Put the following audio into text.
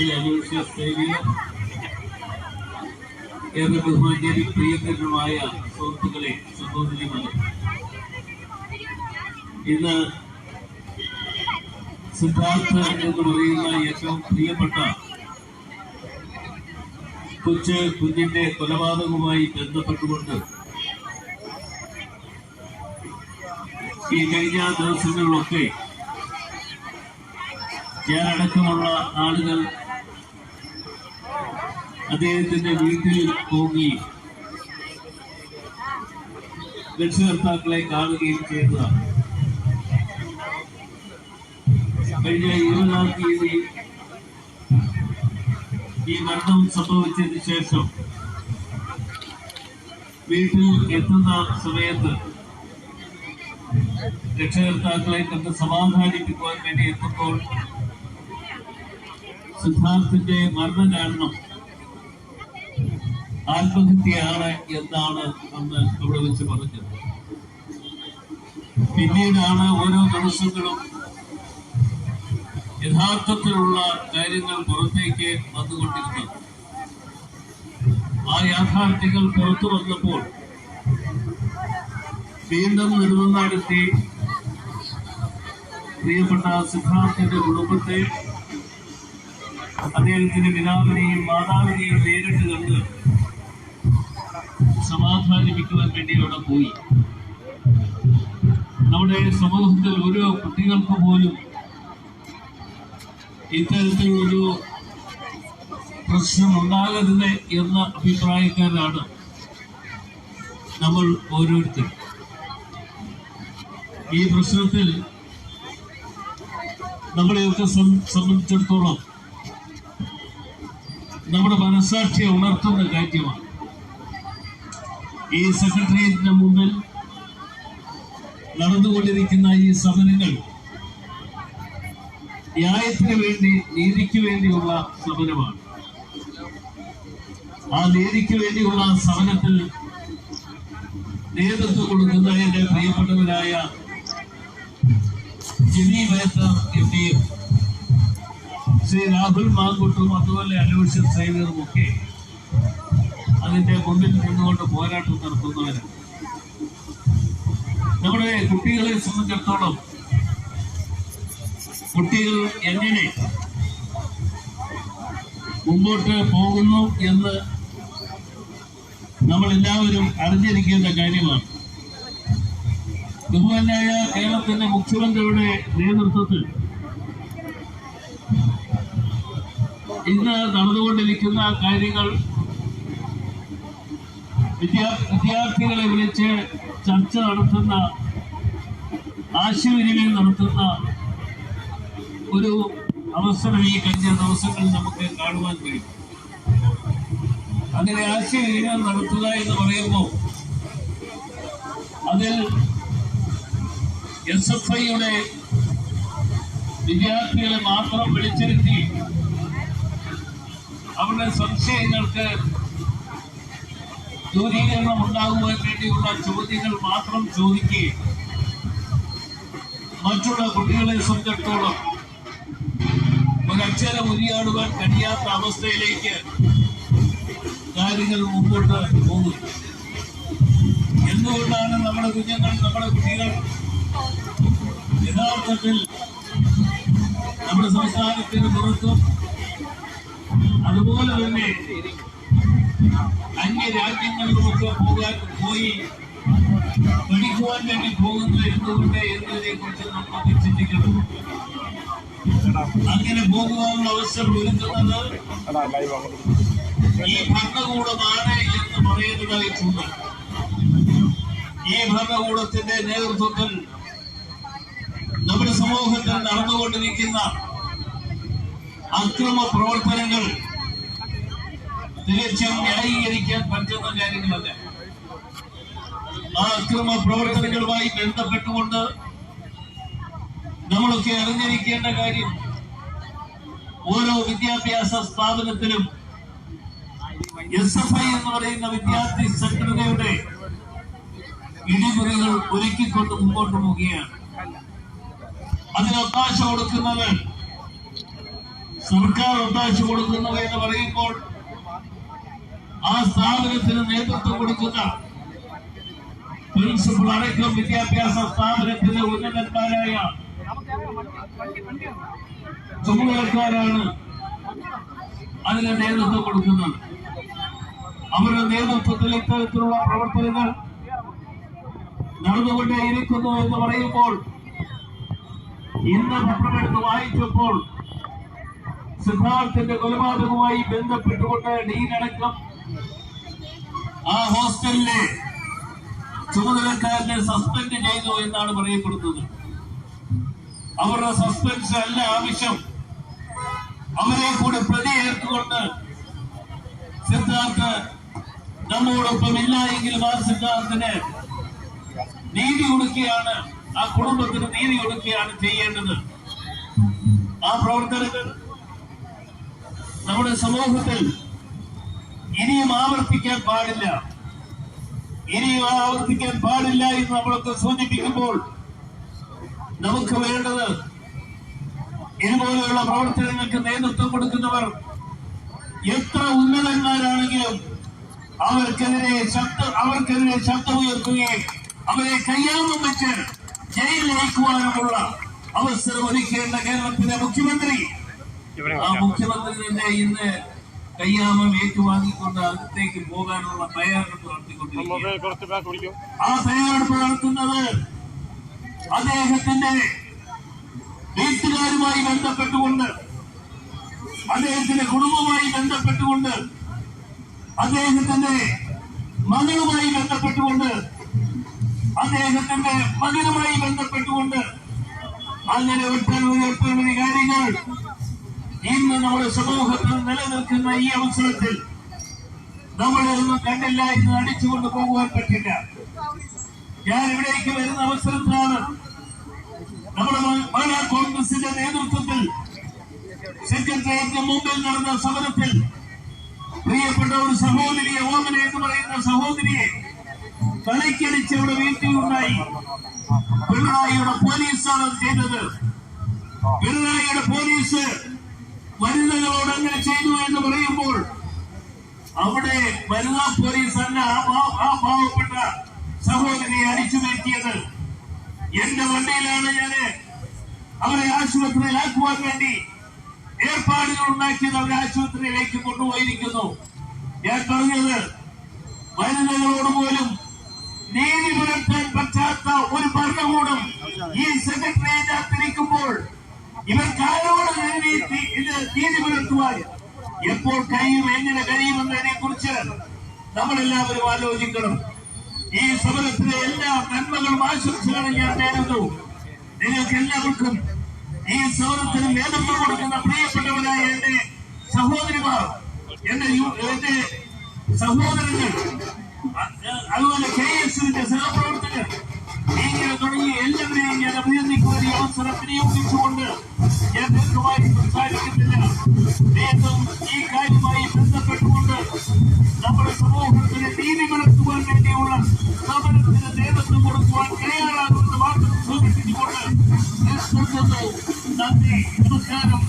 Shri Aloysius Xavier, ഏറെ ബഹുമാന്യരും പ്രിയങ്കരനുമായ സുഹൃത്തുക്കളെ, സഹോദരിമാരെ, ഇന്ന് സിദ്ധാർത്ഥ എന്ന് പറയുന്ന ഏറ്റവും പ്രിയപ്പെട്ട കുഞ്ഞിന്റെ കൊലപാതകവുമായി ബന്ധപ്പെട്ടുകൊണ്ട് ഈ കഴിഞ്ഞ ദിവസങ്ങളിലൊക്കെ ഞാനടക്കമുള്ള ആളുകൾ അദ്ദേഹത്തിന്റെ വീട്ടിൽ പോവുകയും രക്ഷകർത്താക്കളെ കാണുകയും ചെയ്തതാണ്. കഴിഞ്ഞ 20-ാം തീയതി ഈ മരണം സംഭവിച്ചതിന് ശേഷം വീട്ടിൽ എത്തുന്ന സമയത്ത് രക്ഷകർത്താക്കളെ കണ്ട് സമാധാനിപ്പിക്കുവാൻ വേണ്ടി എത്തുമ്പോൾ സിദ്ധാർത്ഥിന്റെ മരണം കാരണം ആത്മഹത്യയാണ് എന്നാണ് അന്ന് അവിടെ വെച്ച് പറഞ്ഞത്. പിന്നീടാണ് ഓരോ ദിവസങ്ങളും യഥാർത്ഥത്തിലുള്ള കാര്യങ്ങൾ പുറത്തേക്ക് വന്നുകൊണ്ടിരുന്നത്. ആ യാഥാർത്ഥ്യങ്ങൾ പുറത്തു വന്നപ്പോൾ വീണ്ടും നെടുമങ്ങാടെത്തി പ്രിയപ്പെട്ട സിദ്ധാർത്ഥിന്റെ കുടുംബത്തെ, അദ്ദേഹത്തിന്റെ പിതാവിനെയും മാതാവിനെയും നേരിട്ട് കണ്ട് സമാധാനിപ്പിക്കുവാൻ വേണ്ടി അവിടെ പോയി. നമ്മുടെ സമൂഹത്തിൽ ഓരോ കുട്ടികൾക്ക് പോലും ഇത്തരത്തിലൊരു പ്രശ്നം ഉണ്ടാകരുത് എന്ന അഭിപ്രായക്കാരാണ് നമ്മൾ ഓരോരുത്തരും. ഈ പ്രശ്നത്തിൽ നമ്മളെയൊക്കെ സംബന്ധിച്ചിടത്തോളം നമ്മുടെ മനസാക്ഷിയെ ഉണർത്തുന്ന കാര്യമാണ്. ഈ സെക്രട്ടേറിയറ്റിന് മുമ്പിൽ നടന്നുകൊണ്ടിരിക്കുന്ന ഈ സമരങ്ങൾ ന്യായത്തിന് വേണ്ടി, നീതിക്ക് വേണ്ടിയുള്ള സമരമാണ്. ആ നീതിക്ക് വേണ്ടിയുള്ള സമരത്തിൽ നേതൃത്വം കൊടുക്കുന്ന എന്റെ പ്രിയപ്പെട്ടവരായ ജിനി മേത്തർ എംപിയും ശ്രീ രാഹുൽ മാങ്കുട്ടും അതുപോലെ അലോഷ്യസ് സേവ്യറും ഒക്കെ അതിന്റെ മുമ്പിൽ നിന്നുകൊണ്ട് പോരാട്ടം നടത്തുന്നവരാണ്. നമ്മുടെ കുട്ടികളെ സംബന്ധിച്ചിടത്തോളം കുട്ടികൾ എങ്ങനെ മുമ്പോട്ട് പോകുന്നു എന്ന് നമ്മൾ എല്ലാവരും അറിഞ്ഞിരിക്കേണ്ട കാര്യമാണ്. ബഹുമാനായ കേരളത്തിന്റെ മുഖ്യമന്ത്രിയുടെ നേതൃത്വത്തിൽ ഇന്ന് നടന്നുകൊണ്ടിരിക്കുന്ന കാര്യങ്ങൾ വിദ്യാർത്ഥികളെ വിളിച്ച് ചർച്ച നടത്തുന്ന, ആശയവിനിമയം നടത്തുന്ന ഒരു അവസരം ഈ കഴിഞ്ഞ ദിവസങ്ങളിൽ നമുക്ക് കാണുവാൻ കഴിയും. അങ്ങനെ ആശയവിനിമയം നടത്തുക എന്ന് പറയുമ്പോൾ അതിൽ SFIയുടെ വിദ്യാർത്ഥികളെ മാത്രം വിളിച്ചിരുത്തി അവരുടെ സംശയങ്ങൾക്ക് ദൂരീകരണം ഉണ്ടാകുവാൻ വേണ്ടിയുള്ള ചോദ്യങ്ങൾ മാത്രം ചോദിക്കുകയും മറ്റുള്ള കുട്ടികളെ സംബന്ധിച്ചിടത്തോളം ഒരക്ഷരം ഉരിയാടുവാൻ കഴിയാത്ത അവസ്ഥയിലേക്ക് കാര്യങ്ങൾ മുമ്പോട്ട് പോകുന്നു. എന്തുകൊണ്ടാണ് നമ്മുടെ കുഞ്ഞുങ്ങൾ, നമ്മുടെ കുട്ടികൾ യഥാർത്ഥത്തിൽ നമ്മുടെ സംസ്ഥാനത്തിന് പുറത്തും അതുപോലെ തന്നെ അന്യരാജ്യങ്ങളിലുമൊക്കെ പോയി പഠിക്കുവാൻ വേണ്ടി പോകുന്നത് എന്തുകൊണ്ട് എന്നതിനെ കുറിച്ച് നമുക്ക് ചിന്തിക്കണം. അങ്ങനെ പോകുവാനുള്ള അവസരം ഒരുക്കുന്നത് ഈ ഭരണകൂടമാണ് എന്ന് പറയുന്നതായിട്ടുണ്ട്. ഈ ഭരണകൂടത്തിന്റെ നേതൃത്വത്തിൽ നമ്മുടെ സമൂഹത്തിൽ നടന്നുകൊണ്ടിരിക്കുന്ന അക്രമ പ്രവർത്തനങ്ങൾ തികച്ചും ന്യായീകരിക്കാൻ പറ്റുന്ന കാര്യങ്ങളല്ല. ആ അക്രമ പ്രവർത്തനങ്ങളുമായി ബന്ധപ്പെട്ടുകൊണ്ട് നമ്മളൊക്കെ അറിഞ്ഞിരിക്കേണ്ട കാര്യം, ഓരോ വിദ്യാഭ്യാസ സ്ഥാപനത്തിലും SFI എന്ന് പറയുന്ന വിദ്യാർത്ഥി സംഘടനയുടെ ഇടിമുറികൾ ഒരുക്കിക്കൊണ്ട് മുമ്പോട്ട് പോവുകയാണ്. അതിന് അവകാശം കൊടുക്കുന്നവർ സർക്കാർ ഒത്താശ കൊടുക്കുന്നു എന്ന് പറയുമ്പോൾ ആ സ്ഥാപനത്തിന് നേതൃത്വം കൊടുക്കുന്ന പ്രിൻസിപ്പൽ അടക്കം വിദ്യാഭ്യാസ സ്ഥാപനത്തിലെ ഉന്നതന്മാരായ ചുമതലക്കാരാണ് അതിന് നേതൃത്വം കൊടുക്കുന്നത്. അവരുടെ നേതൃത്വത്തിൽ ഇത്തരത്തിലുള്ള പ്രവർത്തനങ്ങൾ നടന്നുകൊണ്ടേയിരിക്കുന്നു എന്ന് പറയുമ്പോൾ ഇന്ന് പത്രമെടുത്ത് വായിച്ചപ്പോൾ സിദ്ധാർത്ഥിന്റെ കൊലപാതകവുമായി ബന്ധപ്പെട്ടുകൊണ്ട് ഡീനടക്കം ആ ഹോസ്റ്റലിലെ ചുമതലക്കാരനെ സസ്പെൻഡ് ചെയ്തു എന്നാണ് പറയപ്പെടുന്നത്. അവരുടെ സസ്പെൻഷൻ അല്ല ആവശ്യം, അവരെ കൂടെ പ്രതിയേർത്തുകൊണ്ട് സിദ്ധാർത്ഥ് നമ്മോടൊപ്പം ഇല്ല എങ്കിലും ആ സിദ്ധാർത്ഥിന് നീതി കൊടുക്കുകയാണ്, ആ കുടുംബത്തിന് നീതി കൊടുക്കുകയാണ് ചെയ്യേണ്ടത്. ആ പ്രവർത്തനങ്ങൾ നമ്മുടെ സമൂഹത്തിൽ ഇനിയും ആവർത്തിക്കാൻ പാടില്ല, ഇനിയും ആവർത്തിക്കാൻ പാടില്ല എന്ന് നമ്മളൊക്കെ സൂചിപ്പിക്കുമ്പോൾ നമുക്ക് വേണ്ടത് ഇതുപോലെയുള്ള പ്രവർത്തനങ്ങൾക്ക് നേതൃത്വം കൊടുക്കുന്നവർ എത്ര ഉന്നതന്മാരാണെങ്കിലും അവർക്കെതിരെ ശബ്ദമുയർത്തുകയും അവരെ കയ്യാമം വെച്ച് ജയിലിലയക്കുവാനുമുള്ള അവസരം ഒരുക്കേണ്ട കേരളത്തിലെ മുഖ്യമന്ത്രി, ആ മുഖ്യമന്ത്രി തന്നെ ഇന്ന് കയ്യാമം ഏറ്റുവാങ്ങിക്കൊണ്ട് അകത്തേക്ക് പോകാനുള്ള തയ്യാറെടുപ്പ് നടത്തിക്കൊണ്ടിരിക്കുന്നു. ആ തയ്യാറെടുപ്പ് നടത്തുന്നത് അദ്ദേഹത്തിന്റെ വീട്ടുകാരുമായി ബന്ധപ്പെട്ടുകൊണ്ട്, അദ്ദേഹത്തിന്റെ കുടുംബവുമായി ബന്ധപ്പെട്ടുകൊണ്ട്, അദ്ദേഹത്തിന്റെ മകളുമായി ബന്ധപ്പെട്ടുകൊണ്ട്, അദ്ദേഹത്തിന്റെ മകനുമായി ബന്ധപ്പെട്ടുകൊണ്ട്, അങ്ങനെ ഒട്ടനവധി കാര്യങ്ങൾ ഇന്ന് നമ്മുടെ സമൂഹത്തിൽ നിലനിൽക്കുന്ന ഈ അവസരത്തിൽ നമ്മളൊന്നും കണ്ടില്ല എന്ന് അടിച്ചുകൊണ്ട് പോകുവാൻ പറ്റില്ല. ഞാൻ ഇവിടേക്ക് വരുന്ന അവസരത്തിലാണ് നമ്മുടെ മഹിളാ കോൺഗ്രസിന്റെ നേതൃത്വത്തിൽ സെക്രട്ടേറിയറ്റിന് മുമ്പിൽ നടന്ന സമരത്തിൽ പ്രിയപ്പെട്ട ഒരു സഹോദരിയെ, ഓമന എന്ന് പറയുന്ന സഹോദരിയെ തലയ്ക്കടിച്ച് അവിടെ വീഴ്ത്തിയുണ്ടായി. പിണറായിയുടെ പോലീസാണ് അത് ചെയ്തത്. പിണറായിയുടെ പോലീസ് വനിതകളോട് അങ്ങനെ ചെയ്തു എന്ന് പറയുമ്പോൾ അവിടെ വനിതാ പോലീസ് അല്ല ആ പാവപ്പെട്ട സഹോദരിയെ അടിച്ചു മാറ്റിയത്. എന്റെ വണ്ടിയിലാണ് ഞാന് അവരെ ആശുപത്രിയിലാക്കുവാൻ വേണ്ടി ഏർപ്പാടുകൾ ഉണ്ടാക്കിയത്. അവരെ ആശുപത്രിയിലേക്ക് കൊണ്ടുപോയിരിക്കുന്നു. ഞാൻ പറഞ്ഞത് വനിതകളോട് പോലും നീതി പുലർത്താൻ പറ്റാത്ത ഒരു ഭരണകൂടം ഈ സെക്രട്ടേറിയറ്റിരിക്കുമ്പോൾ ഇവർക്ക് ആരോട് നീതി പുലർത്തുവാൻ എപ്പോൾ കഴിയും, എങ്ങനെ കഴിയുമെന്നതിനെ കുറിച്ച് നമ്മളെല്ലാവരും ആലോചിക്കണം. ഈ സമരത്തിലെ എല്ലാ നന്മകളും ആശംസകളും ഞാൻ നേരുന്നു. നിങ്ങൾക്ക് എല്ലാവർക്കും ഈ സമരത്തിന് നേതൃത്വം കൊടുക്കുന്ന പ്രിയപ്പെട്ടവരായ എന്റെ സഹോദരിമാർ, എന്റെ സഹോദരങ്ങൾ, അതുപോലെ KS-ന്റെ സഹപ്രവർത്തകർ, ഇങ്ങനെ തുടങ്ങി എല്ലാവരെയും ഞാൻ അഭിനന്ദിക്കുവാൻ ഈ അവസരം വിനിയോഗിച്ചുകൊണ്ട് ഞാൻ ദീർഘമായി സംസാരിക്കുന്നില്ല. വീണ്ടും ഈ കാര്യമായി ബന്ധപ്പെട്ടുകൊണ്ട് നമ്മുടെ സമൂഹത്തിന് നീതി പുലർത്തുവാൻ വേണ്ടിയുള്ള സമരത്തിന് നേതൃത്വം കൊടുക്കുവാൻ തയ്യാറാകുമെന്ന് മാത്രം സൂചിപ്പിച്ചുകൊണ്ട് നന്ദി, നമസ്കാരം.